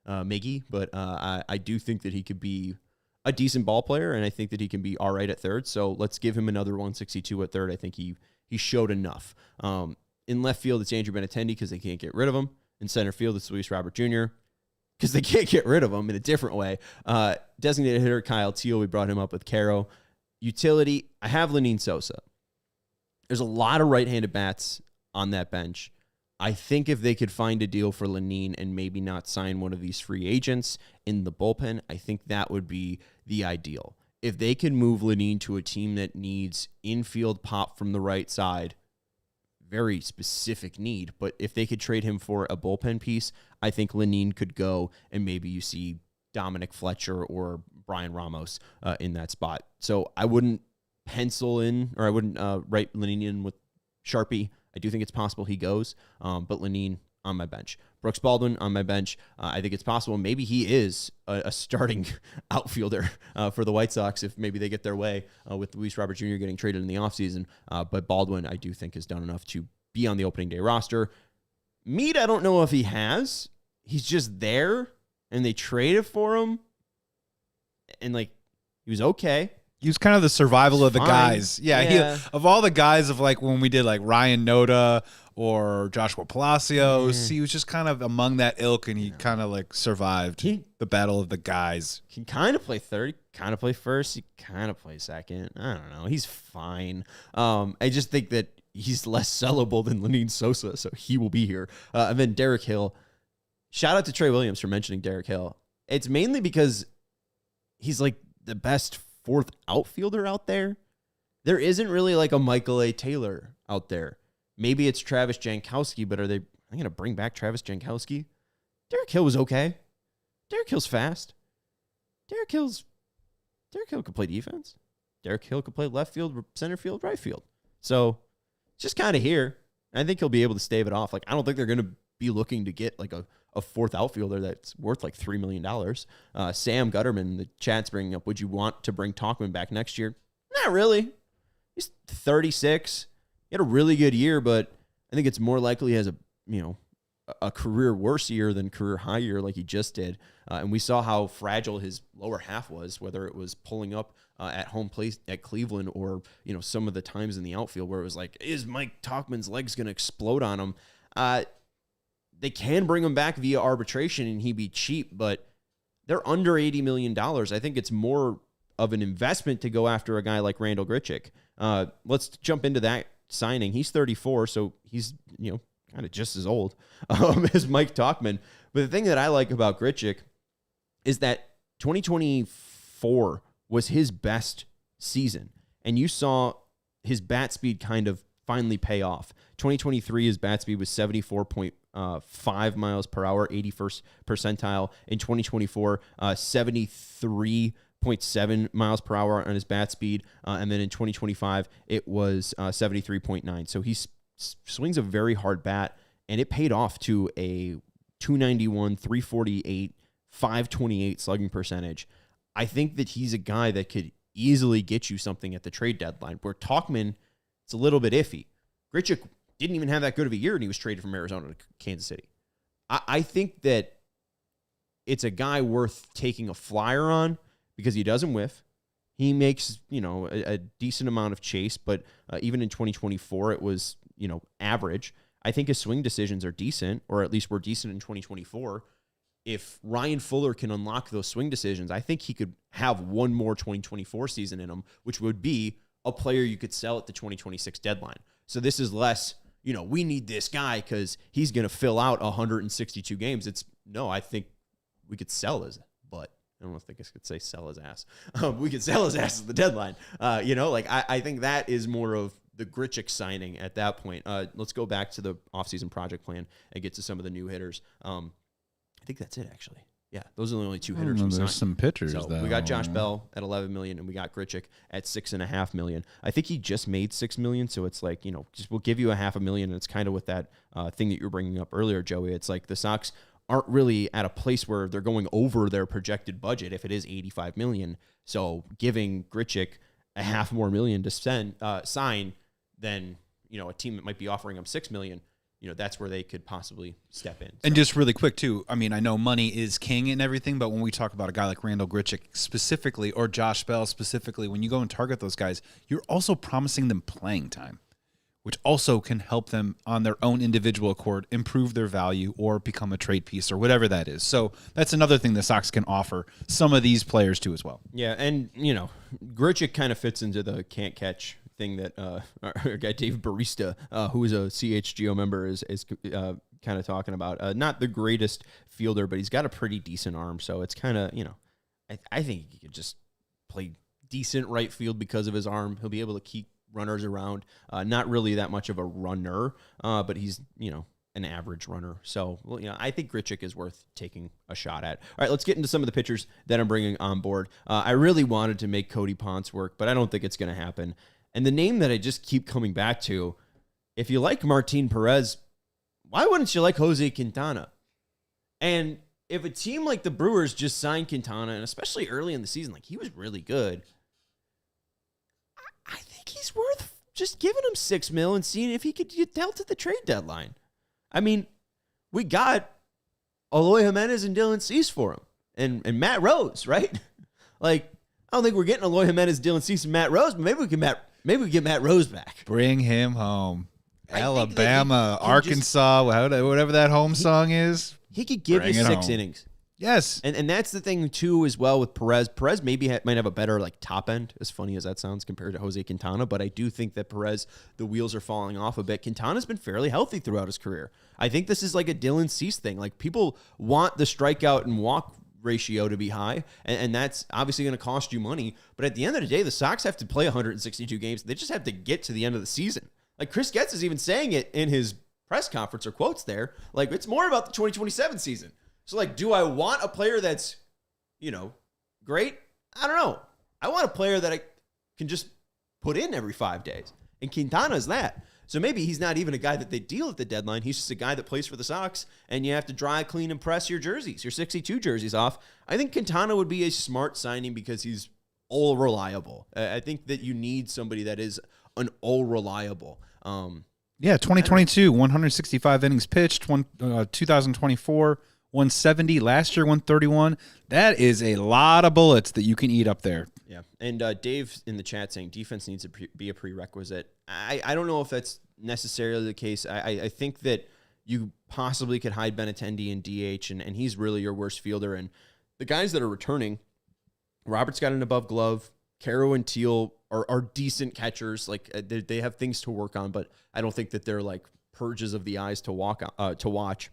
Miggy, but I do think that he could be a decent ball player, and I think that he can be all right at third. So let's give him another 162 at third. I think he showed enough. In left field, it's Andrew Benintendi because they can't get rid of him. In center field, it's Luis Robert Jr. because they can't get rid of him in a different way. Designated hitter Kyle Teal, we brought him up with Caro. Utility, I have Lenine Sosa. There's a lot of right-handed bats on that bench. I think if they could find a deal for Lenine and maybe not sign one of these free agents in the bullpen, I think that would be the ideal. If they can move Lenine to a team that needs infield pop from the right side, very specific need, but if they could trade him for a bullpen piece, I think Lenine could go, and maybe you see Dominic Fletcher or Brian Ramos in that spot. So I wouldn't pencil in, or I wouldn't write Lenine in with Sharpie. I do think it's possible he goes, but Lenine on my bench. Brooks Baldwin on my bench. I think it's possible maybe he is a starting outfielder for the White Sox if maybe they get their way with Luis Robert Jr. getting traded in the offseason. But Baldwin, I do think, has done enough to be on the opening day roster. Mead, I don't know if he has. He's just there, and they traded for him, and he was okay. He was kind of the survival of the guys. Yeah. Of all the guys of when we did Ryan Noda or Joshua Palacios. He was just kind of among that ilk, and he kind of like survived the battle of the guys. He kind of play third, kind of play first, he kind of play second. I don't know. He's fine. I just think that he's less sellable than Lenyn Sosa, so he will be here. And then Derek Hill. Shout out to Trey Williams for mentioning Derek Hill. It's mainly because he's like the best fourth outfielder out there. There isn't really like a Michael A. Taylor out there. Maybe it's Travis Jankowski, but are they going to bring back Travis Jankowski? Derek Hill was okay. Derek Hill's fast. Derek Hill could play defense. Derek Hill could play left field, center field, right field. So just kind of here. I think he'll be able to stave it off. Like, I don't think they're going to be looking to get like a fourth outfielder that's worth like $3 million. Sam Gutterman, the chat's bringing up, would you want to bring Tauchman back next year? Not really. He's 36. He had a really good year, but I think it's more likely he has a career worse year than career high year like he just did. And we saw how fragile his lower half was, whether it was pulling up at home plate at Cleveland or, some of the times in the outfield where it was like, is Mike Tauchman's legs going to explode on him? They can bring him back via arbitration and he'd be cheap, but they're under $80 million. I think it's more of an investment to go after a guy like Randall Grichuk. Let's jump into that signing. He's 34, so he's, kind of just as old as Mike Tauchman. But the thing that I like about Grichuk is that 2024 was his best season. And you saw his bat speed kind of finally pay off. 2023, his bat speed was 74.5 miles per hour, 81st percentile. In 2024, 73.7 miles per hour on his bat speed. And then in 2025, it was 73.9. So he swings a very hard bat, and it paid off to a 291, 348, 528 slugging percentage. I think that he's a guy that could easily get you something at the trade deadline, where Tauchman, it's a little bit iffy. Grichuk didn't even have that good of a year, and he was traded from Arizona to Kansas City. I think that it's a guy worth taking a flyer on because he doesn't whiff. He makes, a decent amount of chase, but even in 2024, it was, average. I think his swing decisions are decent, or at least were decent in 2024. If Ryan Fuller can unlock those swing decisions, I think he could have one more 2024 season in him, which would be a player you could sell at the 2026 deadline. So this is less, we need this guy because he's going to fill out 162 games. I think we could sell his butt. I don't know if I could say sell his ass. We could sell his ass at the deadline. I think that is more of the Grichuk signing at that point. Let's go back to the offseason project plan and get to some of the new hitters. I think that's it, actually. Yeah, those are the only two hitters we signed. There's some pitchers, though. We got Josh Bell at $11 million, and we got Grichuk at $6.5 million. I think he just made $6 million, so it's like, just we'll give you $500,000, and it's kind of with that thing that you were bringing up earlier, Joey. It's like the Sox aren't really at a place where they're going over their projected budget if it is $85 million. So giving Grichuk $500,000 to sign than a team that might be offering him $6 million. That's where they could possibly step in. And just really quick, too, I mean, I know money is king and everything, but when we talk about a guy like Randall Grichuk specifically, or Josh Bell specifically, when you go and target those guys, you're also promising them playing time, which also can help them on their own individual accord improve their value or become a trade piece or whatever that is. So that's another thing the Sox can offer some of these players to as well. Yeah, and, Grichuk kind of fits into the can't catch thing that our guy Dave Barista, who is a CHGO member, is kind of talking about. Not the greatest fielder, but he's got a pretty decent arm. So it's kind of, I think he could just play decent right field because of his arm. He'll be able to keep runners around. Not really that much of a runner, but he's, an average runner. So, I think Grichuk is worth taking a shot at. All right, let's get into some of the pitchers that I'm bringing on board. I really wanted to make Cody Ponce work, but I don't think it's going to happen. And the name that I just keep coming back to, if you like Martin Perez, why wouldn't you like Jose Quintana? And if a team like the Brewers just signed Quintana, and especially early in the season, like he was really good, I think he's worth just giving him $6 million and seeing if he could get dealt at the trade deadline. I mean, we got Eloy Jimenez and Dylan Cease for him, and Matt Rose, right? Like, I don't think we're getting Eloy Jimenez, Dylan Cease, and Matt Rose, but maybe we get Matt Rose back. Bring him home. Alabama, Arkansas, whatever that home song is. He could give you 6 innings. Yes. And that's the thing, too, as well with Perez. Perez maybe might have a better top end, as funny as that sounds, compared to Jose Quintana. But I do think that Perez, the wheels are falling off a bit. Quintana's been fairly healthy throughout his career. I think this is like a Dylan Cease thing. People want the strikeout and walk ratio to be high, and that's obviously going to cost you money. But at the end of the day, the Sox have to play 162 games. They just have to get to the end of the season. Chris Getz is even saying it in his press conference or quotes there. It's more about the 2027 season. So, do I want a player that's, great? I don't know. I want a player that I can just put in every 5 days. And Quintana is that. So maybe he's not even a guy that they deal at the deadline. He's just a guy that plays for the Sox, and you have to dry, clean, and press your jerseys, your 62 jerseys off. I think Quintana would be a smart signing because he's all reliable. I think that you need somebody that is an all reliable. 2022, 165 innings pitched, 2024. 170 last year, 131. That is a lot of bullets that you can eat up there. Yeah, and Dave in the chat saying defense needs to be a prerequisite. I don't know if that's necessarily the case. I think that you possibly could hide Benintendi in DH, and he's really your worst fielder. And the guys that are returning, Robert's got an above glove. Caro and Teal are decent catchers. They have things to work on, but I don't think that they're purges of the eyes to watch.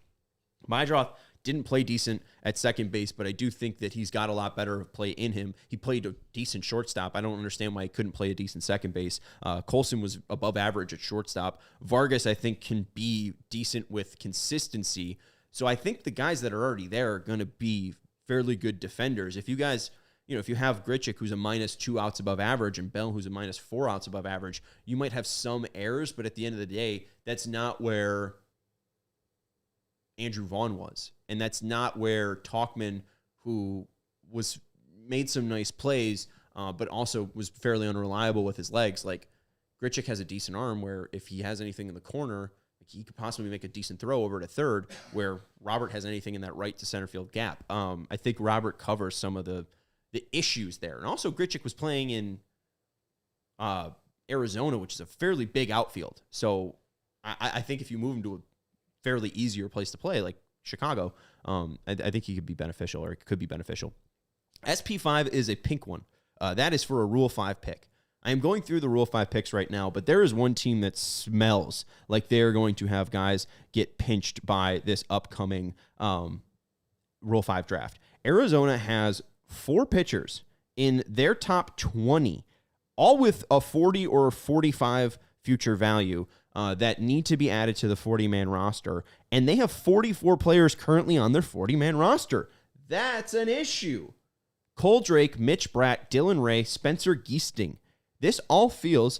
Maedroth didn't play decent at second base, but I do think that he's got a lot better of play in him. He played a decent shortstop. I don't understand why he couldn't play a decent second base. Colson was above average at shortstop. Vargas, I think, can be decent with consistency. So I think the guys that are already there are going to be fairly good defenders. If you guys, if you have Grichuk, who's a -2 outs above average, and Bell, who's a -4 outs above average, you might have some errors, but at the end of the day, that's not where Andrew Vaughn was. And that's not where Tauchman, who made some nice plays, but also was fairly unreliable with his legs. Grichuk has a decent arm where if he has anything in the corner, he could possibly make a decent throw over to third, where Robert has anything in that right to center field gap. I think Robert covers some of the issues there. And also Grichuk was playing in Arizona, which is a fairly big outfield. So I think if you move him to a fairly easier place to play, like Chicago, I think he could be beneficial, or it could be beneficial. SP5 is a pink one. That is for a Rule 5 pick. I am going through the Rule 5 picks right now, but there is one team that smells like they're going to have guys get pinched by this upcoming Rule 5 draft. Arizona has 4 pitchers in their top 20, all with a 40 or 45 future value, that need to be added to the 40-man roster, and they have 44 players currently on their 40-man roster. That's an issue. Cole Drake, Mitch Bratt, Dylan Ray, Spencer Giesting. This all feels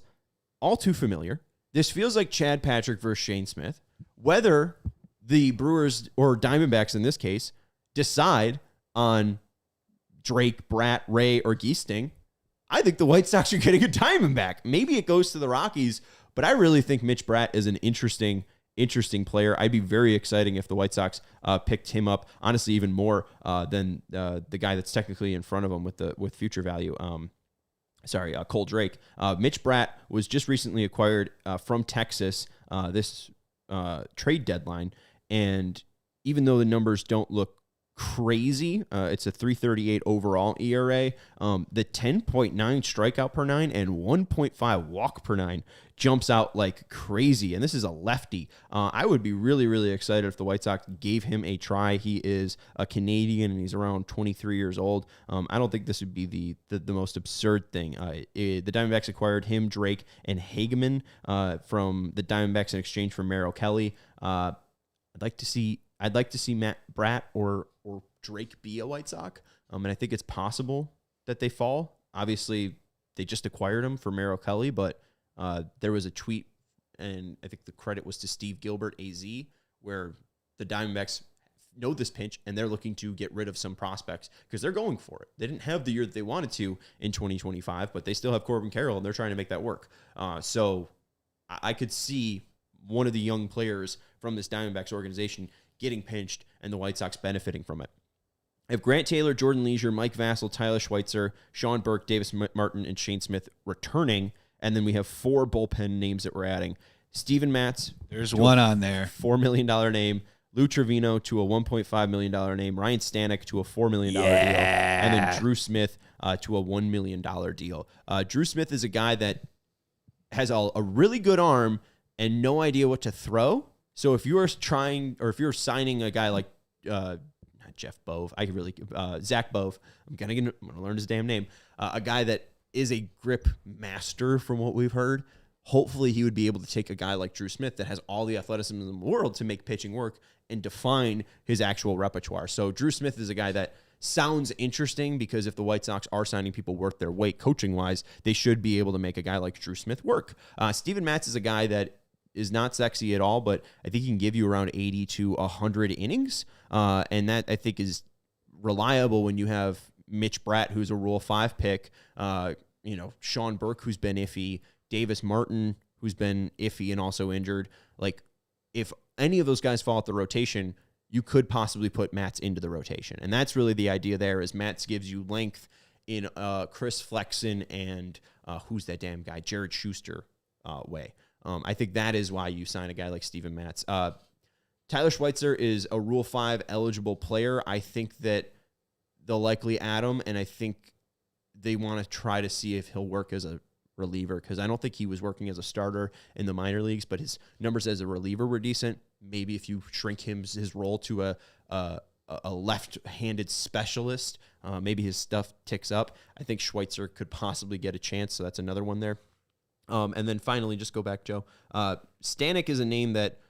all too familiar. This feels like Chad Patrick versus Shane Smith. Whether the Brewers, or Diamondbacks in this case, decide on Drake, Bratt, Ray, or Giesting, I think the White Sox are getting a Diamondback. Maybe it goes to the Rockies, but I really think Mitch Bratt is an interesting player. I'd be very excited if the White Sox picked him up, honestly, even more than the guy that's technically in front of him with future value. Cole Drake. Mitch Bratt was just recently acquired from Texas this trade deadline, and even though the numbers don't look crazy, it's a 3.38 overall ERA. The 10.9 strikeout per 9 and 1.5 walk per 9 jumps out like crazy, and this is a lefty. I would be really, really excited if the White Sox gave him a try. He is a Canadian, and he's around 23 years old. I don't think this would be the most absurd thing. The Diamondbacks acquired him, Drake, and Hageman from the Diamondbacks in exchange for Merrill Kelly. I'd like to see Matt Bratt or Drake be a White Sox, and I think it's possible that they fall. Obviously, they just acquired him for Merrill Kelly, but there was a tweet, and I think the credit was to Steve Gilbert, AZ, where the Diamondbacks know this pinch, and they're looking to get rid of some prospects because they're going for it. They didn't have the year that they wanted to in 2025, but they still have Corbin Carroll, and they're trying to make that work. So I could see one of the young players from this Diamondbacks organization getting pinched and the White Sox benefiting from it. I have Grant Taylor, Jordan Leisure, Mike Vassell, Tyler Schweitzer, Sean Burke, Davis Martin, and Shane Smith returning. And then we have 4 bullpen names that we're adding. Steven Matz. There's one on there. $4 million name. Lou Trevino to a $1.5 million name. Ryan Stanek to a $4 million deal. And then Drew Smith to a $1 million deal. Drew Smith is a guy that has a really good arm and no idea what to throw. So if you're signing a guy like not Jeff Bove, Zach Bove, I'm gonna learn his damn name. A guy that is a grip master from what we've heard. Hopefully he would be able to take a guy like Drew Smith that has all the athleticism in the world to make pitching work and define his actual repertoire. So Drew Smith is a guy that sounds interesting because if the White Sox are signing people worth their weight coaching-wise, they should be able to make a guy like Drew Smith work. Steven Matz is a guy that is not sexy at all, but I think he can give you around 80 to 100 innings, and that I think is reliable when you have Mitch Bratt, who's a Rule 5 pick, Sean Burke, who's been iffy, Davis Martin, who's been iffy and also injured. Like, if any of those guys fall out the rotation, you could possibly put Matz into the rotation. And that's really the idea there, is Matz gives you length in Chris Flexen and who's that damn guy, Jared Schuster way. I think that is why you sign a guy like Steven Matz. Tyler Schweitzer is a Rule 5 eligible player. I think that they'll likely add him, and I think they want to try to see if he'll work as a reliever, because I don't think he was working as a starter in the minor leagues, but his numbers as a reliever were decent. Maybe if you shrink his role to a left-handed specialist, maybe his stuff ticks up. I think Schweitzer could possibly get a chance, so that's another one there. And then finally, just go back, Joe. Stanek is a name that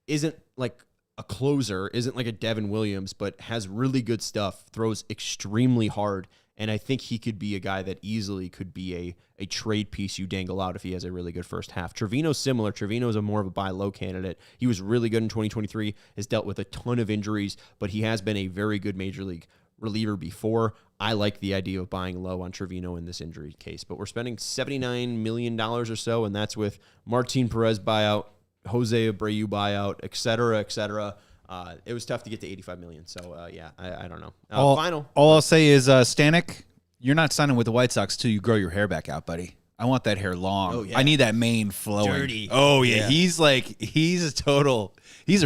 isn't like a closer, isn't like a Devin Williams, but has really good stuff, throws extremely hard, and I think he could be a guy that easily could be a trade piece you dangle out if he has a really good first half. Trevino's similar. Trevino's more of a buy low candidate. He was really good in 2023, has dealt with a ton of injuries, but he has been a very good major league reliever before. I like the idea of buying low on Trevino in this injury case, but we're spending $79 million or so, and that's with Martin Perez buyout, Jose Abreu buyout, et cetera, et cetera. It was tough to get to $85 million, so I don't know. All I'll say is, Stanek, you're not signing with the White Sox till you grow your hair back out, buddy. I want that hair long. Oh, yeah. I need that mane flowing. Dirty. Oh, yeah. He's a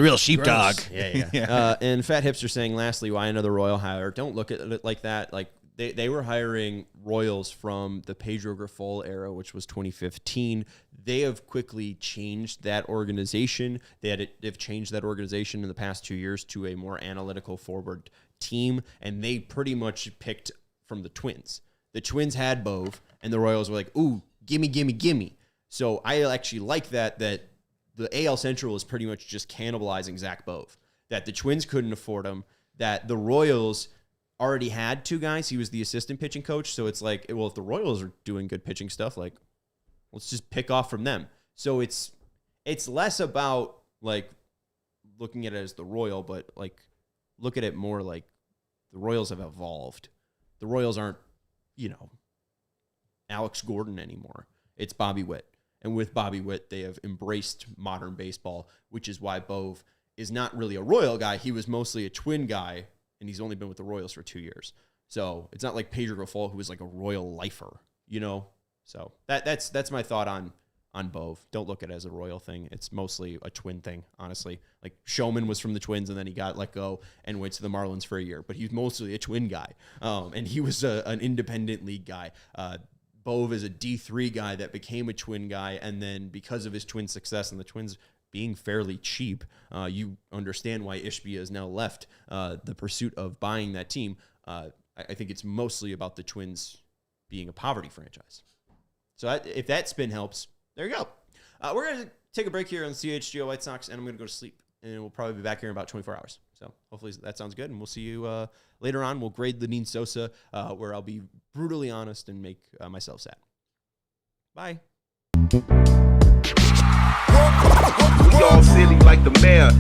real sheepdog. Yeah. And Fat Hipster saying, lastly, why another Royal hire? Don't look at it like that. Like, they were hiring Royals from the Pedro Grifol era, which was 2015. They have quickly changed that organization. They've changed that organization in the past 2 years to a more analytical forward team, and they pretty much picked from the Twins. The Twins had Bove, and the Royals were like, ooh, gimme. So I actually like that the AL Central is pretty much just cannibalizing Zach Bove, that the Twins couldn't afford him, that the Royals already had two guys. He was the assistant pitching coach. So it's like, well, if the Royals are doing good pitching stuff, like, let's just pick off from them. So it's less about like looking at it as the Royal, but like look at it more like the Royals have evolved. The Royals aren't, Alex Gordon anymore. It's Bobby Witt. And with Bobby Witt, they have embraced modern baseball, which is why Bove is not really a Royal guy. He was mostly a Twin guy, and he's only been with the Royals for 2 years. So it's not like Pedro Grifol, who was like a Royal lifer, So that's my thought on Bove. Don't look at it as a Royal thing. It's mostly a Twin thing, honestly. Like, Showman was from the Twins, and then he got let go and went to the Marlins for a year. But he's mostly a Twin guy, and he was an independent league guy. Bove is a D3 guy that became a Twin guy, and then because of his Twin success and the Twins being fairly cheap, you understand why Ishbia has now left the pursuit of buying that team. I think it's mostly about the Twins being a poverty franchise. So if that spin helps, there you go. We're going to take a break here on CHGO White Sox, and I'm going to go to sleep. And we'll probably be back here in about 24 hours. So hopefully that sounds good. And we'll see you later on. We'll grade Lenine Sosa, where I'll be brutally honest and make myself sad. Bye. We all silly like the mayor.